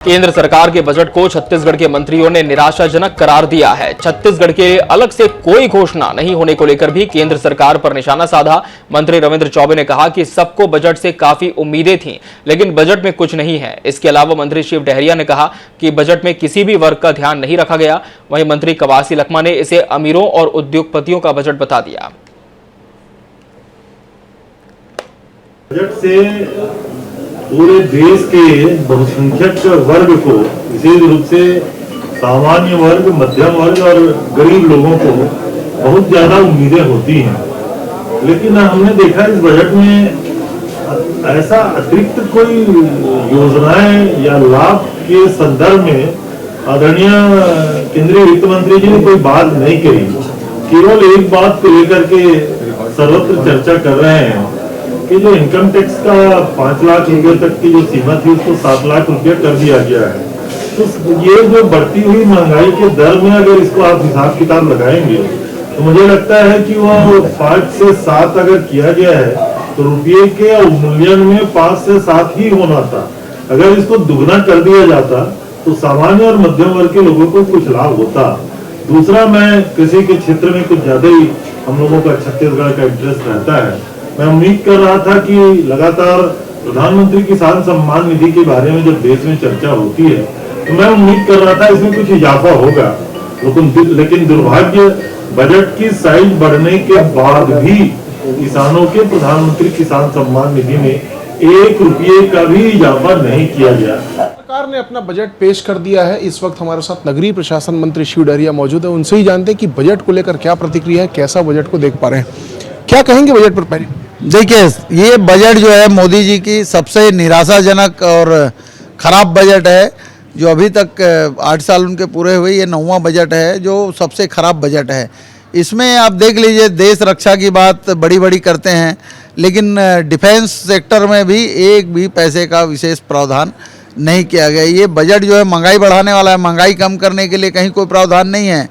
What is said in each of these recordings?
केंद्र सरकार के बजट को छत्तीसगढ़ के मंत्रियों ने निराशाजनक करार दिया है। छत्तीसगढ़ के अलग से कोई घोषणा नहीं होने को लेकर भी केंद्र सरकार पर निशाना साधा। मंत्री रविंद्र चौबे ने कहा कि सबको बजट से काफी उम्मीदें थीं, लेकिन बजट में कुछ नहीं है। इसके अलावा मंत्री शिव डहरिया ने कहा कि बजट में किसी भी वर्ग का ध्यान नहीं रखा गया। वहीं मंत्री कवासी लखमा ने इसे अमीरों और उद्योगपतियों का बजट बता दिया। बजट से पूरे देश के बहुसंख्यक वर्ग को, विशेष रूप से सामान्य वर्ग, मध्यम वर्ग और गरीब लोगों को बहुत ज्यादा उम्मीदें होती हैं। लेकिन हमने देखा इस बजट में ऐसा अतिरिक्त कोई योजनाएं या लाभ के संदर्भ में आदरणीय केंद्रीय वित्त मंत्री जी ने कोई बात नहीं करी। केवल एक बात को लेकर के सर्वत्र चर्चा कर रहे हैं कि जो इनकम टैक्स का 5 लाख रुपए तक की जो सीमा थी उसको 7 लाख रुपए कर दिया गया है। तो ये जो बढ़ती हुई महंगाई के दर में अगर इसको आप हिसाब किताब लगाएंगे तो मुझे लगता है कि वो 5 से 7 अगर किया गया है तो रुपये के अवमूल्यन में 5 से 7 ही होना था। अगर इसको दुगना कर दिया जाता तो सामान्य और मध्यम वर्ग के लोगों को कुछ लाभ होता। दूसरा, मैं कृषि के क्षेत्र में कुछ ज्यादा ही हम लोगों का छत्तीसगढ़ का इंटरेस्ट रहता है। मैं उम्मीद कर रहा था कि लगातार प्रधानमंत्री किसान सम्मान निधि के बारे में जब देश में चर्चा होती है तो मैं उम्मीद कर रहा था इसमें कुछ इजाफा होगा, लेकिन दुर्भाग्य बजट की साइज बढ़ने के बाद भी किसानों के प्रधानमंत्री किसान सम्मान निधि में 1 रुपये का भी इजाफा नहीं किया गया। सरकार ने अपना बजट पेश कर दिया है। इस वक्त हमारे साथ नगरीय प्रशासन मंत्री शिव डहरिया मौजूद है। उनसे ही जानते हैं कि बजट को लेकर क्या प्रतिक्रिया है, कैसा बजट को देख पा रहे हैं, क्या कहेंगे बजट पर। पहले देखिए, ये बजट जो है मोदी जी की सबसे निराशाजनक और ख़राब बजट है। जो अभी तक 8 साल उनके पूरे हुए, ये 9वां बजट है जो सबसे ख़राब बजट है। इसमें आप देख लीजिए, देश रक्षा की बात बड़ी बड़ी करते हैं, लेकिन डिफेंस सेक्टर में भी एक भी पैसे का विशेष प्रावधान नहीं किया गया। ये बजट जो है महंगाई बढ़ाने वाला है। महंगाई कम करने के लिए कहीं कोई प्रावधान नहीं है।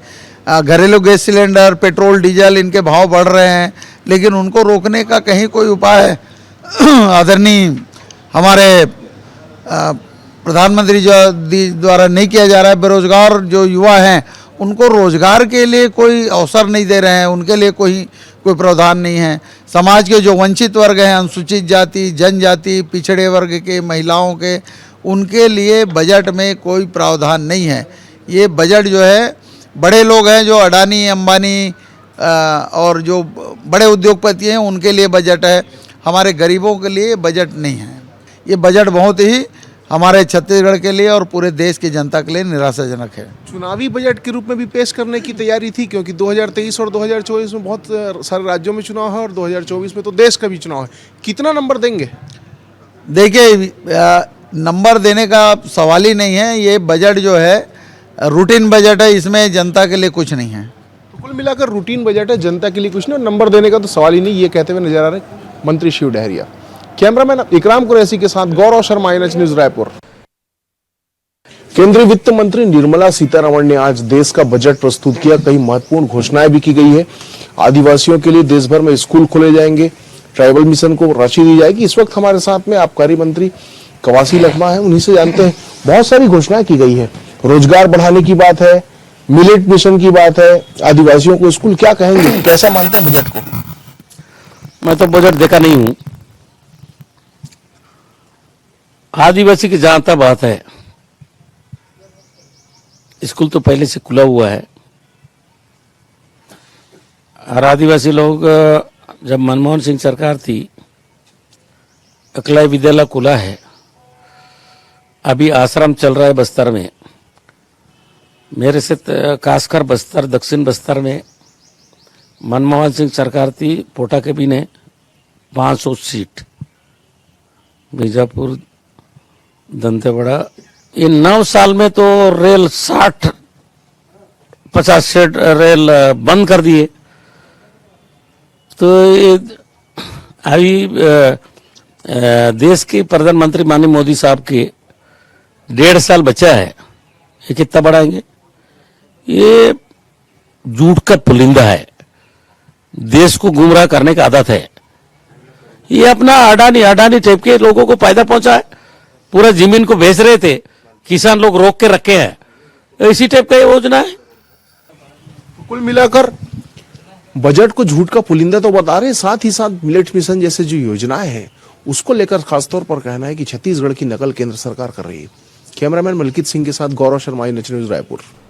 घरेलू गैस सिलेंडर, पेट्रोल, डीजल, इनके भाव बढ़ रहे हैं, लेकिन उनको रोकने का कहीं कोई उपाय आदरणीय हमारे प्रधानमंत्री जो द्वारा नहीं किया जा रहा है। बेरोजगार जो युवा हैं उनको रोजगार के लिए कोई अवसर नहीं दे रहे हैं, उनके लिए कोई प्रावधान नहीं है। समाज के जो वंचित वर्ग हैं, अनुसूचित जाति, जनजाति, पिछड़े वर्ग के, महिलाओं के, उनके लिए बजट में कोई प्रावधान नहीं है। ये बजट जो है, बड़े लोग हैं जो अडानी, अंबानी और जो बड़े उद्योगपति हैं उनके लिए बजट है। हमारे गरीबों के लिए बजट नहीं है। ये बजट बहुत ही हमारे छत्तीसगढ़ के लिए और पूरे देश की जनता के लिए निराशाजनक है। चुनावी बजट के रूप में भी पेश करने की तैयारी थी, क्योंकि 2023 और 2024 में बहुत सारे राज्यों में चुनाव है और 2024 में तो देश का भी चुनाव है। कितना नंबर देंगे? देखिए, नंबर देने का सवाल ही नहीं है। ये बजट जो है रूटीन बजट है, इसमें जनता के लिए कुछ नहीं है। तो कुल मिलाकर रूटीन बजट है, जनता के लिए कुछ नहीं, नंबर देने का तो सवाल ही नहीं। ये कहते हुए नजर आ रहे मंत्री शिव डहरिया। कैमरामैन इकराम कुरैशी के साथ गौरव शर्मा, NH न्यूज, रायपुर। केंद्रीय वित्त मंत्री निर्मला सीतारमण ने आज देश का बजट प्रस्तुत किया। कई महत्वपूर्ण घोषणाएं भी की गई है। आदिवासियों के लिए देश भर में स्कूल खोले जाएंगे, ट्राइबल मिशन को राशि दी जाएगी। इस वक्त हमारे साथ में आबकारी मंत्री कवासी लखमा है, उन्हीं से जानते हैं। बहुत सारी घोषणाएं की गई है, रोजगार बढ़ाने की बात है, मिलेट मिशन की बात है, आदिवासियों को स्कूल, क्या कहेंगे, कैसा मानते हैं बजट को? मैं तो बजट देखा नहीं हूं। आदिवासी की जहां तक बात है, स्कूल तो पहले से खुला हुआ है और आदिवासी लोग, जब मनमोहन सिंह सरकार थी, एकलव्य विद्यालय खुला है। अभी आश्रम चल रहा है बस्तर में। मेरे से खासकर बस्तर, दक्षिण बस्तर में मनमोहन सिंह सरकार थी, पोटा के भी ने 500 सीट, बीजापुर, दंतेवाड़ा, ये 9 साल में तो रेल 60-50 सीट रेल बंद कर दिए। तो ये अभी देश के प्रधानमंत्री माननीय मोदी साहब के 1.5 साल बचा है, ये कितना बढ़ाएंगे? ये झूठ का पुलिंदा है, देश को गुमराह करने की आदत है। ये अपना अडानी टाइप के लोगों को फायदा पहुंचा है। पूरा जमीन को बेच रहे थे, किसान लोग रोक के रखे हैं। इसी टाइप का ये योजना है। कुल मिलाकर बजट को झूठ का पुलिंदा तो बता रहे हैं, साथ ही साथ मिलेट मिशन जैसे जो योजनाएं हैं उसको लेकर खासतौर पर कहना है कि छत्तीसगढ़ की नकल केंद्र सरकार कर रही है। कैमरामैन मलकित सिंह के साथ गौरव शर्मा, नेशनल न्यूज, रायपुर।